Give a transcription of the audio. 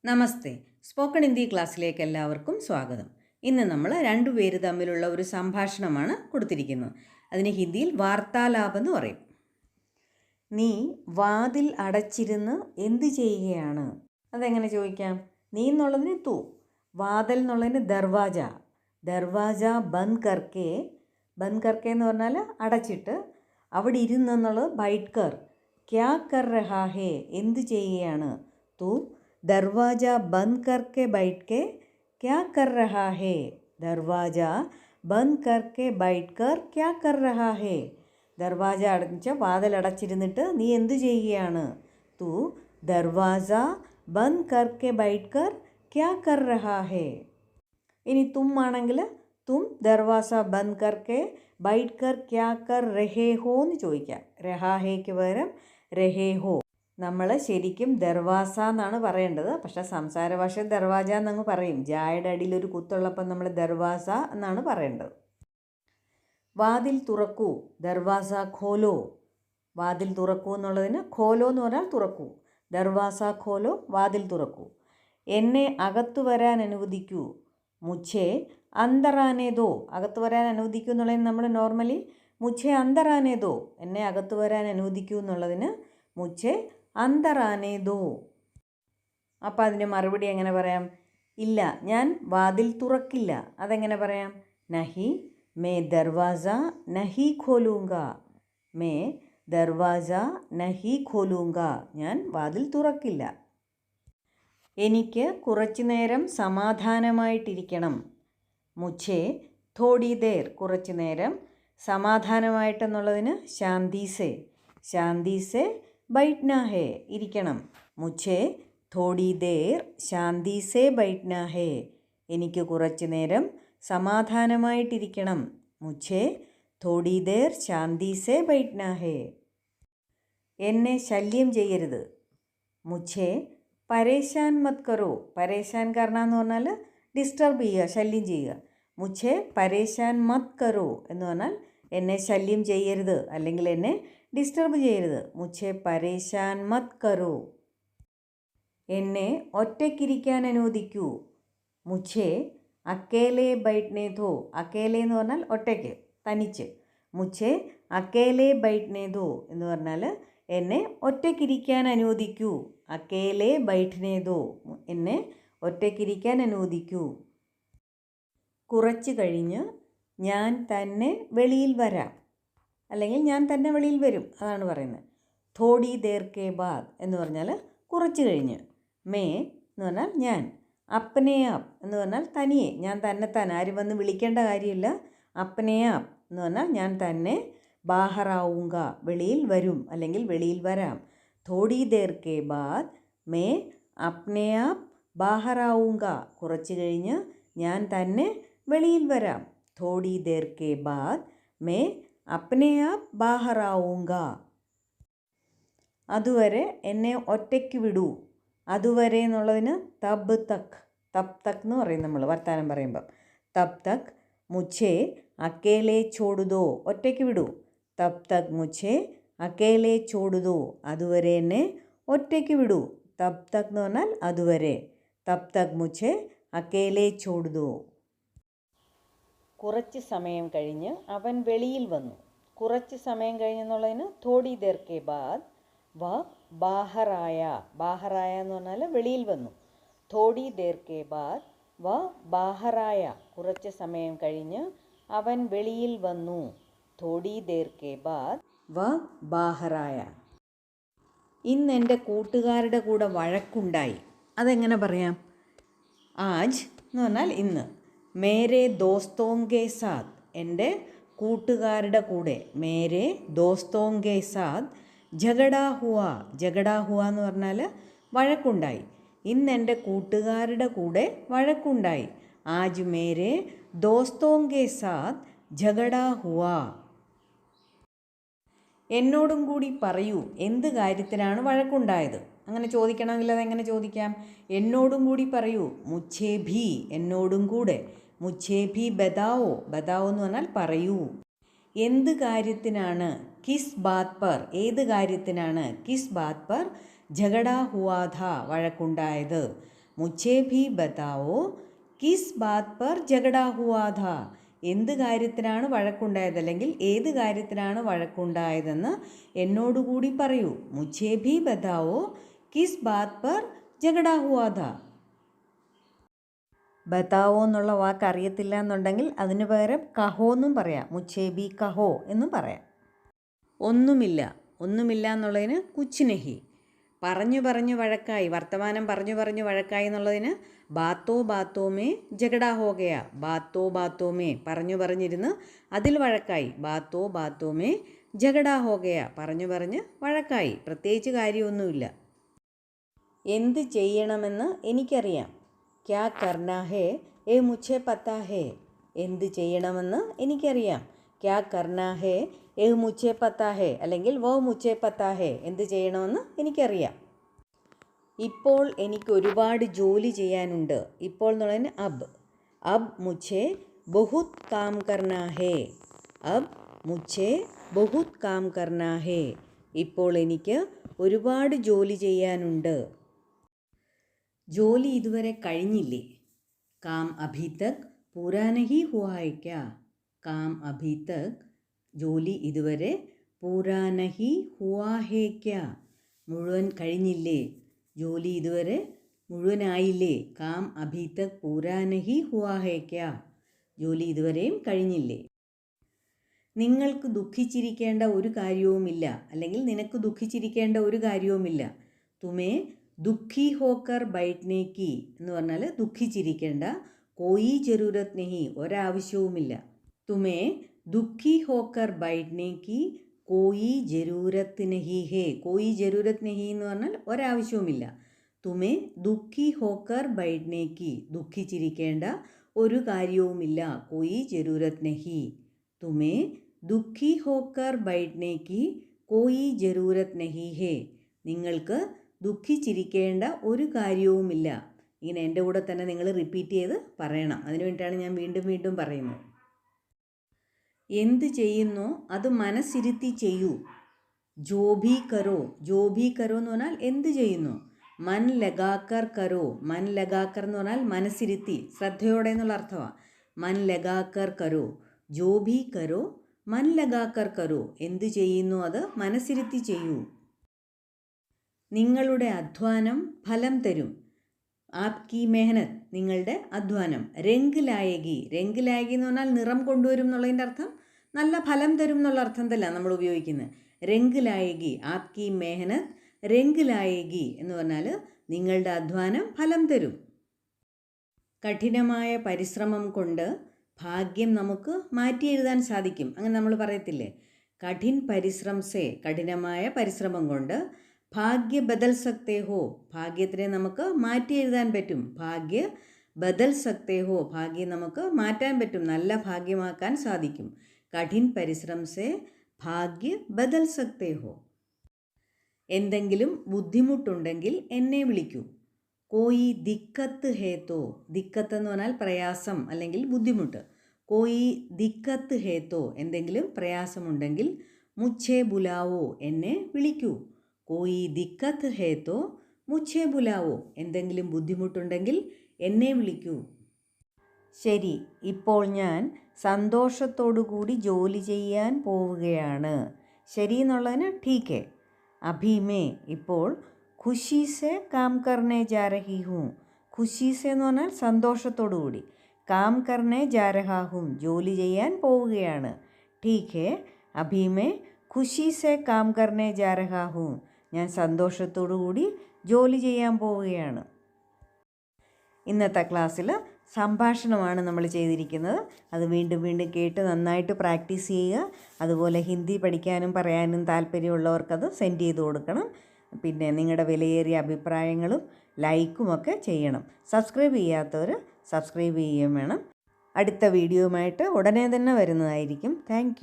നമസ്തേ. Spoken Hindi ക്ലാസ്സിലേക്ക് എല്ലാവർക്കും സ്വാഗതം. ഇന്ന് നമ്മൾ രണ്ടുപേര് തമ്മിലുള്ള ഒരു സംഭാഷണമാണ് കൊടുത്തിരിക്കുന്നത്. അതിന് ഹിന്ദിയിൽ വാർത്താലാപം എന്ന് പറയും. നീ വാതിൽ അടച്ചിരുന്ന് എന്ത് ചെയ്യുകയാണ്? അതെങ്ങനെ ചോദിക്കാം? നീ എന്നുള്ളതിന് തൂ, വാതിൽ എന്നുള്ളതിന് ദർവാജ. ദർവാജ ബന്ദ് കർക്കെ എന്ന് പറഞ്ഞാൽ അടച്ചിട്ട്, അവിടെ ഇരുന്നെന്നുള്ളത് ബൈഠ് കർ. ക്യാ കർ രഹാ ഹേ, എന്ത് ചെയ്യുകയാണ്? തൂ दरवाज़ा बंद करके बैठ के क्या कर रहा है? दरवाज़ा बंद करके बैठ कर क्या कर रहा है? ദർവാജ അടച്ച വാതിൽ അടച്ചിരുന്നിട്ട് നീ എന്ത് ചെയ്യുകയാണ്? തൂ ദർവാസ ബന്ദ് കർക്കെ ബൈഠ് കർ ക്യാ കർ രഹാ ഹേ. ഇനി തും ആണെങ്കിൽ തും ദർവാസ ബന്ദ് കർക്കെ ബൈഠ് കർ ക്യാ കർ രഹേ ഹോ എന്ന് ചോദിക്കാം. രഹാ ഹേക്ക് പകരം രഹേ ഹോ. നമ്മൾ ശരിക്കും ദർവാസ എന്നാണ് പറയേണ്ടത്, പക്ഷേ സംസാര ഭാഷയിൽ ദർവാജ എന്നങ്ങ് പറയും. ജായുടെ അടിയിൽ ഒരു കുത്തുള്ളപ്പം നമ്മൾ ദർവാസ എന്നാണ് പറയേണ്ടത്. വാതിൽ തുറക്കൂ, ദർവാസ ഖോലോ. വാതിൽ തുറക്കൂ എന്നുള്ളതിന് ഖോലോ എന്ന് പറഞ്ഞാൽ തുറക്കൂ. ദർവാസ ഖോലോ, വാതിൽ തുറക്കൂ. എന്നെ അകത്തു വരാൻ അനുവദിക്കൂ, മുझे अंदर आने दो. അകത്തു വരാൻ അനുവദിക്കൂ എന്നുള്ളതിന് നമ്മൾ നോർമലി മുझे अंदर आने दो. എന്നെ അകത്തു വരാൻ അനുവദിക്കൂ എന്നുള്ളതിന് മുझे अंदर आने दो. അപ്പോൾ അതിന് മറുപടി എങ്ങനെ പറയാം? ഇല്ല, ഞാൻ വാതിൽ തുറക്കില്ല. അതെങ്ങനെ പറയാം? നഹി മേ ദർവാസ നഹി ഖോലൂങ്ക. മേ ദർവാസ നഹി ഖോലൂങ്ക, ഞാൻ വാതിൽ തുറക്കില്ല. എനിക്ക് കുറച്ചു നേരം സമാധാനമായിട്ടിരിക്കണം. മുझे തോടി ദേർ, കുറച്ചു നേരം. സമാധാനമായിട്ടെന്നുള്ളതിന് ശാന്തി സെ बैठना है, ഇരിക്കണം. മുझे തോടി ദേർ ശാന്തി സെ बैठना है. എനിക്ക് കുറച്ചു നേരം സമാധാനമായിട്ടിരിക്കണം. മുझे തോടി ദേർ ശാന്തി സെ बैठना है. എന്നെ ശല്യം ചെയ്യരുത്. മുझे പരേശാൻ മത് കറോ. പരേശാൻ കർണ എന്ന് പറഞ്ഞാൽ ഡിസ്റ്റർബ് ചെയ്യുക, ശല്യം ചെയ്യുക. മുझे പരേശാൻ മത് കറോ എന്ന് പറഞ്ഞാൽ എന്നെ ശല്യം ചെയ്യരുത്, അല്ലെങ്കിൽ എന്നെ ഡിസ്റ്റർബ് ചെയ്യരുത്. മുझे പരേശാൻ മത് കറോ. എന്നെ ഒറ്റയ്ക്കിരിക്കാൻ അനുവദിക്കൂ. മുझे അക്കേലെ ബൈഠ്നെ ദോ. അക്കേലെ എന്ന് പറഞ്ഞാൽ ഒറ്റയ്ക്ക്, തനിച്ച്. മുझे അക്കേലെ ബൈഠ്നെ ദോ എന്ന് പറഞ്ഞാൽ എന്നെ ഒറ്റയ്ക്കിരിക്കാൻ അനുവദിക്കൂ. അക്കേലെ ബൈഠ്നെ ദോ, എന്നെ ഒറ്റയ്ക്കിരിക്കാൻ അനുവദിക്കൂ. കുറച്ച് കഴിഞ്ഞ് ഞാൻ തന്നെ വെളിയിൽ വരാം, അല്ലെങ്കിൽ ഞാൻ തന്നെ വെളിയിൽ വരും, അതാണ് പറയുന്നത്. തോടി ദേർ കെ ബാദ് എന്ന് പറഞ്ഞാൽ കുറച്ച് കഴിഞ്ഞ്. മേ എന്ന് പറഞ്ഞാൽ ഞാൻ. അപ്പനെ ആപ്പ് എന്ന് പറഞ്ഞാൽ തനിയെ, ഞാൻ തന്നെത്താൻ, ആരും വന്ന് വിളിക്കേണ്ട കാര്യമില്ല. അപ്പനെ ആപ്പ് എന്ന് പറഞ്ഞാൽ ഞാൻ തന്നെ. ബാഹറാവുങ്ക, വെളിയിൽ വരും, അല്ലെങ്കിൽ വെളിയിൽ വരാം. Todi there K ബാദ് may അപ്നെ app ബാഹറാവുങ്ക, കുറച്ച് കഴിഞ്ഞ് ഞാൻ തന്നെ വെളിയിൽ വരാം. Todi there K ബാദ് may അപ്നെ app ബാഹറാവുങ്ക. അതുവരെ എന്നെ ഒറ്റയ്ക്ക് വിടൂ. അതുവരെ എന്നുള്ളതിന് തബ് തക് എന്ന് പറയും നമ്മൾ വർത്താനം പറയുമ്പം. തബ് തക് മുझे അക്കേലെ ചോടുതോ, ഒറ്റയ്ക്ക് വിടൂ. തബ് തക് മുझे അക്കേലെ ചോടുതോ, അതുവരെ എന്നെ ഒറ്റയ്ക്ക് വിടൂ. തബ് തക് എന്ന് പറഞ്ഞാൽ അതുവരെ. തബ് തക് മുझे അക്കേലെ ചോടുതോ. കുറച്ച് സമയം കഴിഞ്ഞ് അവൻ വെളിയിൽ വന്നു. കുറച്ച് സമയം കഴിഞ്ഞെന്നുള്ളതിന് തോടി ദേർ കെ ബാദ് വ ബാഹറായ. ബാഹറായ എന്ന് പറഞ്ഞാൽ വെളിയിൽ വന്നു. തോടി ദേർ കെ ബാദ് വ ബാഹറായ, കുറച്ച് സമയം കഴിഞ്ഞ് അവൻ വെളിയിൽ വന്നു. തോടി ദേർ കെ ബാദ് വ ബാഹറായ. ഇന്ന് എൻ്റെ കൂട്ടുകാരുടെ കൂടെ വഴക്കുണ്ടായി. അതെങ്ങനെ പറയാം? ആജ് എന്ന് പറഞ്ഞാൽ ഇന്ന്. മേരെ ദോസ്തോങ്കെ സാത്ത്, എൻ്റെ കൂട്ടുകാരുടെ കൂടെ. മേരെ ദോസ്തോങ്കെ സാത്ത് ജഗഡാ ഹുവ. ജഗഡാ ഹുവ എന്ന് പറഞ്ഞാൽ വഴക്കുണ്ടായി. ഇന്ന് എൻ്റെ കൂട്ടുകാരുടെ കൂടെ വഴക്കുണ്ടായി. ആജ് മേരെ ദോസ്തോങ്കെ സാത്ത് ജഗഡാ ഹുവ. എന്നോടും കൂടി പറയൂ, എന്ത് കാര്യത്തിനാണ് വഴക്കുണ്ടായത്? അങ്ങനെ ചോദിക്കണമെങ്കിൽ അതെങ്ങനെ ചോദിക്കാം? എന്നോടും കൂടി പറയൂ. മുझे भी, എന്നോടും കൂടെ. മുझे भी ബതാവോ. ബതാവോ എന്ന് പറഞ്ഞാൽ പറയൂ. എന്ത് കാര്യത്തിനാണ്? കിസ് ബാത് പർ, ഏത് കാര്യത്തിനാണ്? കിസ് ബാത് പർ झगड़ा हुआ था, വഴക്കുണ്ടായത്. മുझേ ഭി ബതാവോ കിസ് ബാത് പർ ജഗഡ ഹുവാ ഥാ. എന്ത് കാര്യത്തിനാണ് വഴക്കുണ്ടായത് അല്ലെങ്കിൽ ഏത് കാര്യത്തിനാണ് വഴക്കുണ്ടായതെന്ന് എന്നോടുകൂടി പറയൂ. മുझे भी बताओ കിസ് ബാത് പർ ജഗഡ ഹുവാ ഥാ. ബതാവോ എന്നുള്ള വാക്ക് അറിയത്തില്ല എന്നുണ്ടെങ്കിൽ അതിന് പകരം കഹോ എന്നും പറയാം. മുझे भी കഹോ എന്നും പറയാം. ഒന്നുമില്ല, ഒന്നുമില്ല എന്നുള്ളതിന് കുച്ച് നഹി. പറഞ്ഞു വഴക്കായി, വർത്തമാനം പറഞ്ഞു വഴക്കായി എന്നുള്ളതിന് ബാത്തോ ബാത്തോമേ ജഗഡ ഹോ ഗയ. ബാത്തോ ബാത്തോമേ പറഞ്ഞിരുന്ന് അതിൽ വഴക്കായി. ബാത്തോ ബാത്തോമേ ജഗഡ ഹോ ഗയ. പറഞ്ഞ് വഴക്കായി. പ്രത്യേകിച്ച് കാര്യമൊന്നുമില്ല. എന്ത് ചെയ്യണമെന്ന് എനിക്കറിയാം. ക്യാ കർനാ ഹേ ഏ മുझे പത്താ ഹേ. എന്ത് ചെയ്യണമെന്ന് എനിക്കറിയാം. ക്യാ കർനാ ഹേ ഏ മുझे പത്താ ഹേ അല്ലെങ്കിൽ വോ മുझे പത്താ ഹേ. എന്ത് ചെയ്യണമെന്ന് എനിക്കറിയാം. ഇപ്പോൾ എനിക്ക് ഒരുപാട് ജോലി ചെയ്യാനുണ്ട്. ഇപ്പോൾ എന്നുള്ളതിന് അബ് മുझे ബഹുത് കാം കർനാ ഹേ. അബ് മുझे ബഹുത് കാം കർനാ ഹേ. ഇപ്പോൾ എനിക്ക് ഒരുപാട് ജോലി ചെയ്യാനുണ്ട്. ജോലി ഇതുവരെ കഴിഞ്ഞില്ലേ. കാം അഭി തക് പൂരാ നഹി ഹുവാ ഹൈ ക്യാ. കാം അഭി തക് ജോലി ഇതുവരെ പൂരാ നഹി ഹുവാ ഹേ ക്യാ. മുഴുവൻ കഴിഞ്ഞില്ലേ. ജോലി ഇതുവരെ മുഴുവനായില്ലേ. കാം അഭി തക് പൂരാ നഹി ഹുവാ ഹേ ക്യാ. ജോലി ഇതുവരെയും കഴിഞ്ഞില്ലേ. നിങ്ങൾക്ക് ദുഃഖിച്ചിരിക്കേണ്ട ഒരു കാര്യവുമില്ല അല്ലെങ്കിൽ നിനക്ക് ദുഃഖിച്ചിരിക്കേണ്ട ഒരു കാര്യവുമില്ല. തുമേ ദുഃഖി ഹോക്കർ ബൈഠ്നെ കി എന്ന് പറഞ്ഞാൽ ദുഃഖിച്ചിരിക്കേണ്ട. കോയി ജരൂരത് നഹി ഒരാവശ്യവുമില്ല. തുമേ ദുഃഖി ഹോക്കർ ബൈഠ്നെ കി കോയി ജരൂരത്ത് നഹി ഹേ. കോയി ജരൂരത്ത് നഹി എന്ന് പറഞ്ഞാൽ ഒരാവശ്യവുമില്ല. തുമേ ദുഃഖി ഹോക്കർ ബൈഠ്നെ കി ദുഃഖിച്ചിരിക്കേണ്ട ഒരു കാര്യവുമില്ല. കോയി ജരൂരത്ത് നഹി. തുമേ ദുഃഖി ഹോക്കർ ബൈഠ്നെ കി കോയി ജരൂരത്ത് നഹി ഹേ. നിങ്ങൾക്ക് ദുഃഖിച്ചിരിക്കേണ്ട ഒരു കാര്യവുമില്ല. ഇങ്ങനെ എൻ്റെ കൂടെ തന്നെ നിങ്ങൾ റിപ്പീറ്റ് ചെയ്ത് പറയണം. അതിനു വേണ്ടിയിട്ടാണ് ഞാൻ വീണ്ടും പറയുന്നത്. എന്ത് ചെയ്യുന്നോ അത് മനസ്സിരുത്തി ചെയ്യൂ. ജോഭി കരോ. ജോഭി കരോ എന്ന് പറഞ്ഞാൽ എന്ത് ചെയ്യുന്നു. മൻ ലഗാക്കർ കരോ. മൻ ലഗാക്കർ എന്ന് പറഞ്ഞാൽ മനസ്സിരുത്തി ശ്രദ്ധയോടെ എന്നുള്ള അർത്ഥമാണ്. മൻ ലഗാക്കർ കരോ. ജോഭി കരോ മൻ ലഗാക്കർ കരോ. എന്ത് ചെയ്യുന്നു അത് മനസ്സിരുത്തി ചെയ്യൂ. നിങ്ങളുടെ അധ്വാനം ഫലം തരും. ആപ്കി മെഹനത് നിങ്ങളുടെ അധ്വാനം. രംഗ് ലായകി. രംഗ് ലായകി എന്ന് പറഞ്ഞാൽ നിറം കൊണ്ടുവരും എന്നുള്ളതിൻ്റെ അർത്ഥം നല്ല ഫലം തരും എന്നുള്ള അർത്ഥത്തിലാണ് നമ്മൾ ഉപയോഗിക്കുന്നത്. രംഗ് ലായകി. ആപ്കി മെഹനത് രംഗ് ലായകി എന്ന് പറഞ്ഞാൽ നിങ്ങളുടെ അധ്വാനം ഫലം തരും. കഠിനമായ പരിശ്രമം കൊണ്ട് ഭാഗ്യം നമുക്ക് മാറ്റി എഴുതാൻ സാധിക്കും. അങ്ങനെ നമ്മൾ പറയത്തില്ലേ. കഠിൻ പരിശ്രം സേ കഠിനമായ പരിശ്രമം കൊണ്ട് ഭാഗ്യ ബദൽ സക്തേ ഹോ ഭാഗ്യത്തിനെ നമുക്ക് മാറ്റി എഴുതാൻ പറ്റും. ഭാഗ്യ ബദൽ സക്തേ ഹോ ഭാഗ്യം നമുക്ക് മാറ്റാൻ പറ്റും, നല്ല ഭാഗ്യമാക്കാൻ സാധിക്കും. കഠിൻ പരിശ്രം സേ ഭാഗ്യ ബദൽ സക്തേ ഹോ. എന്തെങ്കിലും ബുദ്ധിമുട്ടുണ്ടെങ്കിൽ എന്നെ വിളിക്കൂ. കോയി ദിക്കത്ത് ഹേത്തോ. ദിക്കത്ത് എന്ന് പറഞ്ഞാൽ പ്രയാസം അല്ലെങ്കിൽ ബുദ്ധിമുട്ട്. കോയി ദിക്കത്ത് ഹേത്തോ എന്തെങ്കിലും പ്രയാസമുണ്ടെങ്കിൽ മുझे ബുലാവോ എന്നെ വിളിക്കൂ. കോയി ദിക്കത്ത് ഹേത്തോ മുझे ബുലാവോ എന്തെങ്കിലും ബുദ്ധിമുട്ടുണ്ടെങ്കിൽ എന്നെ വിളിക്കൂ. ശരി, ഇപ്പോൾ ഞാൻ സന്തോഷത്തോടു കൂടി ജോലി ചെയ്യാൻ പോവുകയാണ്. ശരി എന്നുള്ളതിന് ठीक है. अभी मैं ഇപ്പോൾ ഖുഷി സെ കാം കർനെ ജാ രഹി ഹൂം. ഖുഷി സെ എന്ന് പറഞ്ഞാൽ സന്തോഷത്തോടു കൂടി. കാം കർനെ ജാ രഹാ ഹൂം ജോലി ചെയ്യാൻ പോവുകയാണ്. ठीक है. अभी मैं ഖുഷി സെ കാം കർനെ ജാ രഹാ ഹൂം. ഞാൻ സന്തോഷത്തോടു കൂടി ജോലി ചെയ്യാൻ പോവുകയാണ്. ഇന്നത്തെ ക്ലാസ്സിൽ സംഭാഷണമാണ് നമ്മൾ ചെയ്തിരിക്കുന്നത്. അത് വീണ്ടും കേട്ട് നന്നായിട്ട് പ്രാക്ടീസ് ചെയ്യുക. അതുപോലെ ഹിന്ദി പഠിക്കാനും പറയാനും താല്പര്യമുള്ളവർക്കത് സെൻഡ് ചെയ്ത് കൊടുക്കണം. പിന്നെ നിങ്ങളുടെ വിലയേറിയ അഭിപ്രായങ്ങളും ലൈക്കുമൊക്കെ ചെയ്യണം. സബ്സ്ക്രൈബ് ചെയ്യാത്തവർ സബ്സ്ക്രൈബ് ചെയ്യുകയും വേണം. അടുത്ത വീഡിയോയുമായിട്ട് ഉടനെ തന്നെ വരുന്നതായിരിക്കും. താങ്ക്